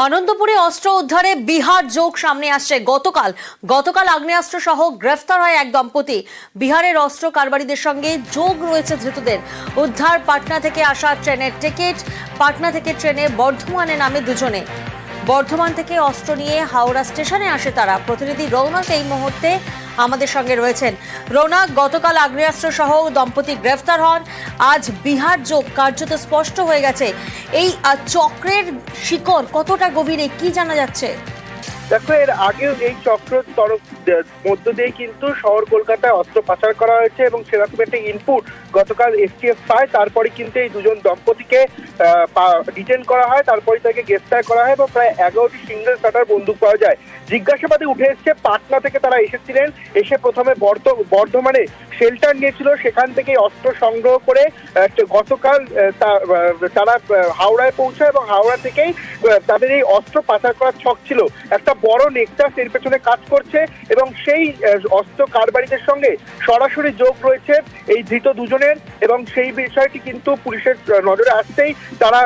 আনন্দপুরে অস্ত্র উদ্ধারে বিহার যোগ সামনে আসছে। গতকাল আগ্নেয়াস্ত্র সহ গ্রেফতার হয় এক দম্পতি। বিহারের অস্ত্র কারবারিদের সঙ্গে যোগ রয়েছে ধৃতদের। উদ্ধার পাটনা থেকে আসা ট্রেনের টিকিট। পাটনা থেকে ট্রেনে বর্ধমানে নামে দুজনে। বর্ধমান থেকে অস্ত্র নিয়ে হাওড়া স্টেশনে আসে তারা। প্রতিনিধি রৌনক এই মুহূর্তে আমাদের সঙ্গে রয়েছেন। রৌনক, গতকাল আগ্নেয়াস্ত্র সহ দম্পতি গ্রেফতার হন, আজ বিহার যোগ কার্যত স্পষ্ট হয়ে গেছে। এই চক্রের শিকড় কতটা গভীরে, কি জানা যাচ্ছে? দেখো, এর আগেও এই চক্র মধ্য দিয়ে কিন্তু শহর কলকাতায় অস্ত্র পাচার করা হয়েছে এবং সেরকম একটা ইনপুট গতকাল এসটিএফ পায়। তারপরে কিন্তু এই দুজন দম্পতিকে ডিটেন করা হয়, তারপরে তাকে গ্রেফতার করা হয় এবং প্রায় 11টি সিঙ্গেল শাটার বন্দুক পাওয়া যায়। জিজ্ঞাসাবাদে উঠে এসছে পাটনা থেকে তারা এসেছিলেন, এসে প্রথমে বর্ধমানে শেল্টার নিয়েছিল, সেখান থেকে অস্ত্র সংগ্রহ করে গতকাল তারা হাওড়ায় পৌঁছায় এবং হাওড়া থেকেই তাদের এই অস্ত্র পাচার করার ছক ছিল। একটা বড় নেক্সাস এর পেছনে কাজ করছে এবং সেই অস্ত্র কারবারিদের সঙ্গে সরাসরি যোগ রয়েছে এই ধৃত দুজনের এবং সেই বিষয়টি কিন্তু পুলিশের নজরে আসতেই তারা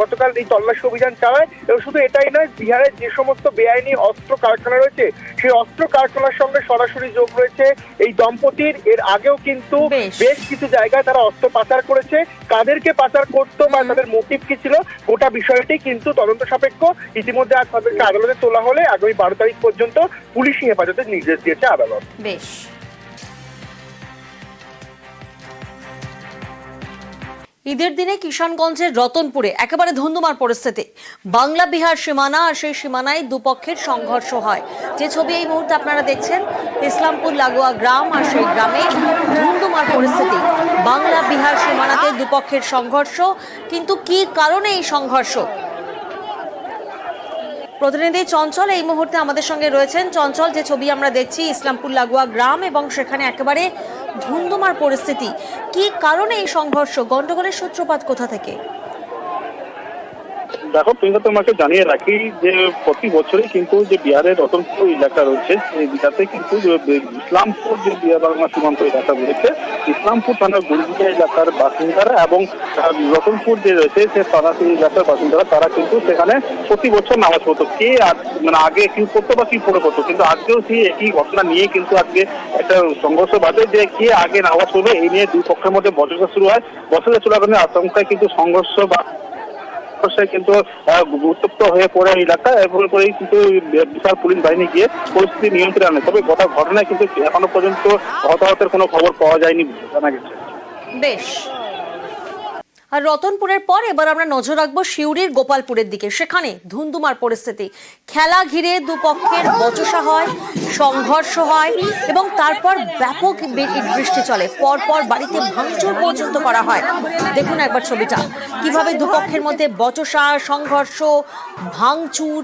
গতকাল এই তল্লাশি অভিযান চালায়। এবং শুধু এটাই নয়, বিহারের যে সমস্ত বেআইনি অস্ত্র কারখানা রয়েছে সেই অস্ত্র কারখানার সঙ্গে সরাসরি যোগ রয়েছে এই দম্পতির। এর আগেও কিন্তু বেশ কিছু জায়গায় তারা অস্ত্র পাচার করেছে। কাদেরকে পাচার করতো বা তাদের মোটিভ কি ছিল, গোটা বিষয়টি কিন্তু তদন্ত সাপেক্ষ। ইতিমধ্যে আজ তাদেরকে আদালতে তোলা হলে আগামী 12 তারিখ পর্যন্ত পুলিশি হেফাজতের নির্দেশ দিয়েছে আদালত। বেশ। ঈদের দিনে কিষানগঞ্জের রতনপুরে একেবারে ধুন্ধুমার পরিস্থিতি। বাংলা বিহার সীমানা, আর সেই সীমানায় দুপক্ষের সংঘর্ষ হয়। যে ছবি এই মুহূর্তে আপনারা দেখছেন, ইসলামপুর লাগোয়া গ্রাম, আর সেই গ্রামে ধুন্ধুমার পরিস্থিতি। বাংলা বিহার সীমানাতে দুপক্ষের সংঘর্ষ, কিন্তু কি কারণে এই সংঘর্ষ? প্রতিনিধি চঞ্চল এই মুহূর্তে আমাদের সঙ্গে রয়েছেন। চঞ্চল, যে ছবি আমরা দেখছি ইসলামপুর লাগোয়া গ্রাম এবং সেখানে একেবারে ধুন্ধুমার পরিস্থিতি, কি কারণে এই সংঘর্ষ, গন্ডগোলের সূত্রপাত কোথা থেকে? দেখো প্রিয়ঙ্কা, তোমাকে জানিয়ে রাখি যে প্রতি বছরই কিন্তু যে বিহারের রতনপুর এলাকা রয়েছে সেই এলাকাতে কিন্তু ইসলামপুর যে বিহার বাংলা সীমান্ত এলাকা রয়েছে, ইসলামপুর থানার গুরুদিয়া এলাকার বাসিন্দারা এবং রতনপুর যে রয়েছে সে থানা এলাকার বাসিন্দারা তারা কিন্তু সেখানে প্রতি বছর নামাজ পড়তো। কে মানে আগে কি করতো বা কি পড়ে করতো, কিন্তু আজকেও সেই একই ঘটনা নিয়ে কিন্তু আজকে একটা সংঘর্ষ বাধে যে কে আগে নামাজ পড়বে এই নিয়ে দুই পক্ষের মধ্যে বচসা শুরু হয়। বচসা চলাকালীন আশঙ্কায় কিন্তু সংঘর্ষ বা কিন্তু উত্তপ্ত হয়ে পড়ে এলাকা, এরপরে করেই কিন্তু বিশাল পুলিশ বাহিনী গিয়ে পরিস্থিতি নিয়ন্ত্রণে আনে। তবে গোটা ঘটনায় কিন্তু এখনো পর্যন্ত হতাহতের কোনো খবর পাওয়া যায়নি জানা গেছে। বেশ। আর রতনপুরের পর এবার আমরা নজর রাখবো সিউড়ির গোপালপুরের দিকে। সেখানে ধুন্ধুমার পরিস্থিতি। খেলা ঘিরে দুপক্ষের বচসা হয়, সংঘর্ষ হয় এবং তারপর ব্যাপক বৃষ্টি চলে। পরপর বাড়িতে ভাঙচুর পর্যন্ত করা হয়। দেখুন একবার ছবিটা, কিভাবে দুপক্ষের মধ্যে বচসা, সংঘর্ষ, ভাঙচুর।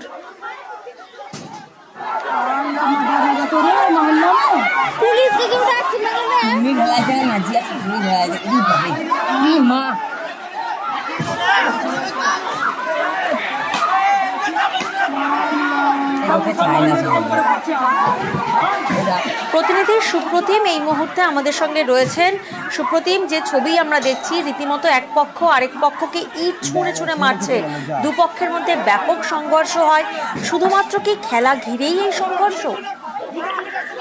প্রতিনিধি সুপ্রতিম এই মুহূর্তে আমাদের সঙ্গে রয়েছেন। সুপ্রতিম, যে ছবি আমরা দেখছি, রীতিমতো এক পক্ষ আরেক পক্ষকে ইট ছুঁড়ে ছুঁড়ে মারছে, দুপক্ষের মধ্যে ব্যাপক সংঘর্ষ হয়। শুধুমাত্র কি খেলা ঘিরেই এই সংঘর্ষ?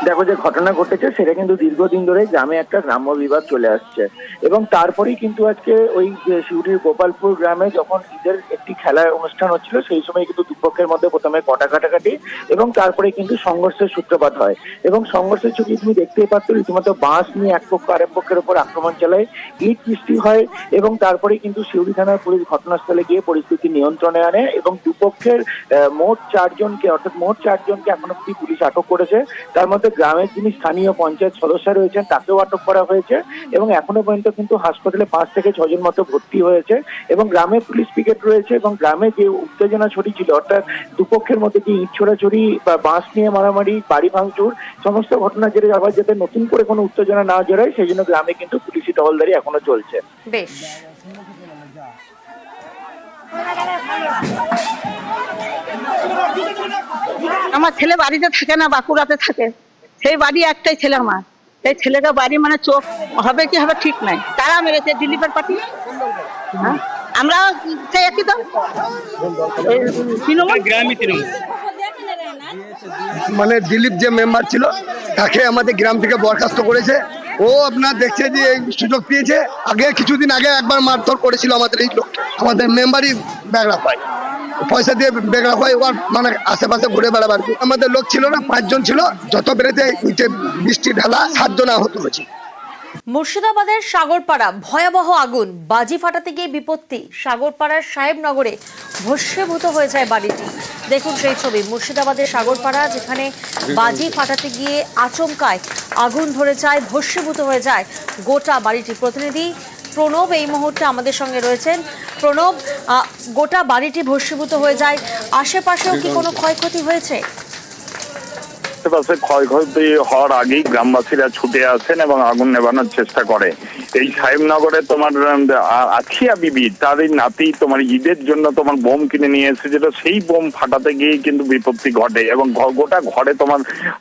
দেখো, যে ঘটনা ঘটেছে সেটা কিন্তু দীর্ঘদিন ধরে গ্রামে একটা গ্রাম্য বিবাদ চলে আসছে এবং তারপরেই কিন্তু আজকে ওই সিউড়ির গোপালপুর গ্রামে যখন ঈদের একটি খেলার অনুষ্ঠান হচ্ছিল সেই সময় কিন্তু দুপক্ষের মধ্যে প্রথমে কটা কাটাকাটি এবং তারপরে কিন্তু সংঘর্ষের সূত্রপাত হয় এবং সংঘর্ষের ছবি তুমি দেখতেই পাচ্ছ, রীতিমতো বাঁশ নিয়ে এক পক্ষ আরেক পক্ষের উপর আক্রমণ চালায়, ইট বৃষ্টি হয় এবং তারপরে কিন্তু সিউড়ি থানার পুলিশ ঘটনাস্থলে গিয়ে পরিস্থিতি নিয়ন্ত্রণে আনে এবং দুপক্ষের মোট 4 জনকে এখনো অব্দি পুলিশ আটক করেছে। তার মধ্যে গ্রামের যিনি স্থানীয় পঞ্চায়েত সদস্য রয়েছেন তাকেও আটক করা হয়েছে এবং এখনো পর্যন্ত কিন্তু হাসপাতালে 5 থেকে 6 জন মতো ভর্তি হয়েছে এবং গ্রামে পুলিশ পিকেট রয়েছে এবং গ্রামে যে উত্তেজনা ছড়িয়েছিল, অর্থাৎ দুপক্ষের মধ্যে যে ইট ছোড়াছড়ি বা বাঁশ নিয়ে মারামারি, বাড়ি ভাঙচুর, সমস্ত ঘটনা জেরে আবার যাতে নতুন করে কোনো উত্তেজনা না জড়ায় সেই জন্য গ্রামে কিন্তু পুলিশি টহলদারি এখনো চলছে। বেশ। আমার ছেলে বাড়িতে থাকে না, বাঁকুড়াতে থাকে। সেই বাড়ি একটাই ছেলে আমার, সেই ছেলেটা বাড়ি মানে চোখ হবে কি হবে ঠিক নাই। তারা মেরেছে দিলীপের পার্টি। হ্যাঁ, আমরা সেই একই তো এই তৃণমূল মানে দিলীপ যে মেম্বার ছিল তাকে আমাদের গ্রাম থেকে বরখাস্ত করেছে। ও আপনার দেখছে যে এই সুযোগ পেয়েছে। আগে কিছুদিন আগে একবার মারধর করেছিল আমাদের এই লোক, আমাদের মেম্বারই বেগড়া পায়, পয়সা দিয়ে বেগড়া পায়। ওর মানে আশেপাশে ঘুরে বেড়াবার আমাদের লোক ছিল না, 5 জন ছিল। যত বেড়েতে বৃষ্টি ঢালা 7 জন আহত হয়েছে। মুর্শিদাবাদের সাগরপাড়া ভয়াবহ আগুন, বাজি ফাটাতে গিয়ে বিপত্তি। সাগরপাড়ার সাহেবনগরে ভস্মীভূত হয়ে যায় বাড়িটি। দেখুন সেই ছবি, মুর্শিদাবাদের সাগরপাড়া, যেখানে বাজি ফাটাতে গিয়ে আচমকায় আগুন ধরে যায়, ভস্মীভূত হয়ে যায় গোটা বাড়িটি। প্রতিনিধি প্রণব এই মুহূর্তে আমাদের সঙ্গে রয়েছেন। প্রণব, গোটা বাড়িটি ভস্মীভূত হয়ে যায়, আশেপাশেও কি কোনো ক্ষয়ক্ষতি হয়েছে? আশেপাশে ক্ষয়ক্ষতি হওয়ার আগেই গ্রামবাসীরা ছুটে আসেন এবং আগুন নেভানোর চেষ্টা করে। এই সাহেবনগরে তোমার আছিয়া বিবি, তারই নাতি তোমার ঈদের জন্য তোমার বোম কিনে নিয়ে এসেছিল, সেই বোম ফাটাতে গিয়ে কিন্তু বিপত্তি ঘটে এবং গোটা ঘরে তোমার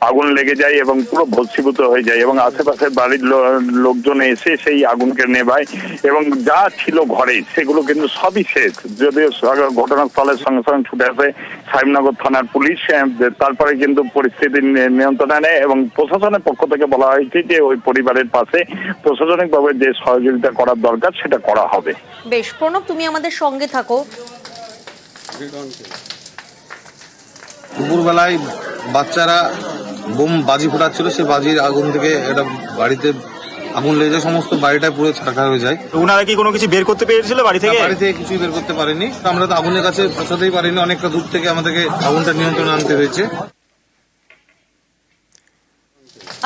আগুন লেগে যায় এবং পুরো ভস্মীভূত হয়ে যায় এবং আশেপাশের বাড়ির লোকজন এসে সেই আগুনকে নেভায় এবং যা ছিল ঘরে সেগুলো কিন্তু সবই শেষ। যদিও ঘটনাস্থলের সঙ্গে সঙ্গে ছুটে আসে সাহেবনগর থানার পুলিশ, তারপরে কিন্তু পরিস্থিতি নিয়ন্ত্রণে নেয় এবং প্রশাসনের পক্ষ থেকে বলা হয়েছে যে ওই পরিবারের পাশে প্রশাসনিকভাবে যে সহযোগিতা করার দরকার সেটা করা হবে। বেশ প্রণব, তুমি আমাদের সঙ্গে থাকো। দুপুরবেলায় বাচ্চারা বোম বাজি ফোটাচ্ছিল, সে বাজির আগুন থেকে একটা বাড়িতে আগুন লেগে যায়, সমস্ত বাড়িটায় পুরো ছারখার হয়ে যায়। ওনারা কি কোনো কিছু বের করতে পেরেছিল বাড়ি থেকে? বাড়ি থেকে কিছুই বের করতে পারেনি, আমরা তো আগুনের কাছে পৌঁছাতেই পারিনি, অনেকটা দূর থেকে আমাদেরকে আগুনটা নিয়ন্ত্রণে আনতে হয়েছে।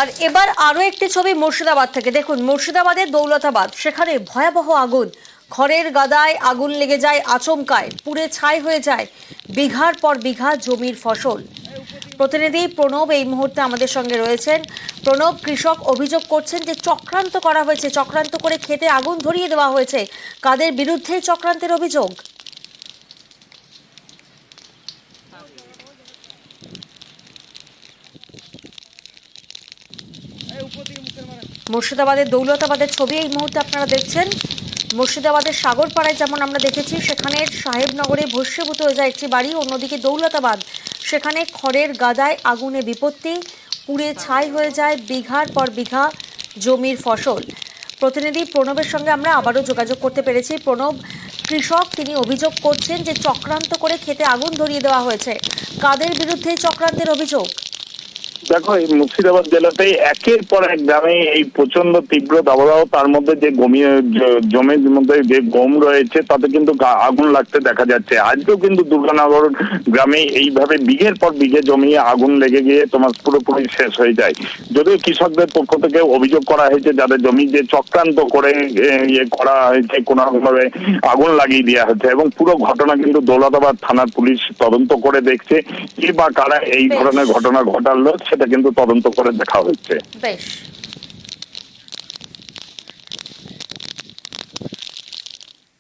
আর এবার আরো একটি ছবি মুর্শিদাবাদ থেকে। দেখুন মুর্শিদাবাদের দৌলতাবাদ, সেখানে ভয়াবহ আগুন, খড়ের গাদায় আগুন লেগে যায় আচমকায়, পুড়ে ছাই হয়ে যায় বিঘার পর বিঘা জমির ফসল। প্রতিনিধি প্রণব এই মুহূর্তে আমাদের সঙ্গে রয়েছেন। প্রণব, কৃষক অভিযোগ করছেন যে চক্রান্ত করা হয়েছে, চক্রান্ত করে খেতে আগুন ধরিয়ে দেওয়া হয়েছে। কাদের বিরুদ্ধে চক্রান্তের অভিযোগ? মুর্শিদাবাদের দৌলতাবাদের ছবি এই মুহূর্তে আপনারা দেখছেন। মুর্শিদাবাদের সাগরপাড়ায় যেমন আমরা দেখেছি, সেখানে সাহেবনগরে ভস্মীভূত হয়ে যায় একটি বাড়ি। অন্যদিকে দৌলতাবাদ, সেখানে খড়ের গাদায় আগুনে বিপত্তি, পুড়ে ছাই হয়ে যায় বিঘার পর বিঘা জমির ফসল। প্রতিনিধি প্রণবের সঙ্গে আমরা আবারও যোগাযোগ করতে পেরেছি। প্রণব, কৃষক তিনি অভিযোগ করছেন যে চক্রান্ত করে খেতে আগুন ধরিয়ে দেওয়া হয়েছে। কাদের বিরুদ্ধে চক্রান্তের অভিযোগ? দেখো, এই মুর্শিদাবাদ জেলাতে একের পর এক গ্রামে এই প্রচন্ড তীব্র দাবদাহ, তার মধ্যে যে জমির মধ্যে যে গম রয়েছে তাতে কিন্তু আগুন লাগতে দেখা যাচ্ছে। আজকেও কিন্তু দুর্গানগর গ্রামে এইভাবে বিঘের পর বিঘে জমি আগুন লেগে গিয়ে তোমার পুরোপুরি শেষ হয়ে যায়। যদিও কৃষকদের পক্ষ থেকে অভিযোগ করা হয়েছে যাদের জমি যে চক্রান্ত করে ইয়ে করা হয়েছে, কোনো রকমভাবে আগুন লাগিয়ে দেওয়া হয়েছে এবং পুরো ঘটনা কিন্তু দৌলতাবাদ থানার পুলিশ তদন্ত করে দেখছে। কে বা কারা এই ধরনের ঘটনা ঘটালো সেটা কিন্তু তদন্ত করে দেখা হচ্ছে। বেশ।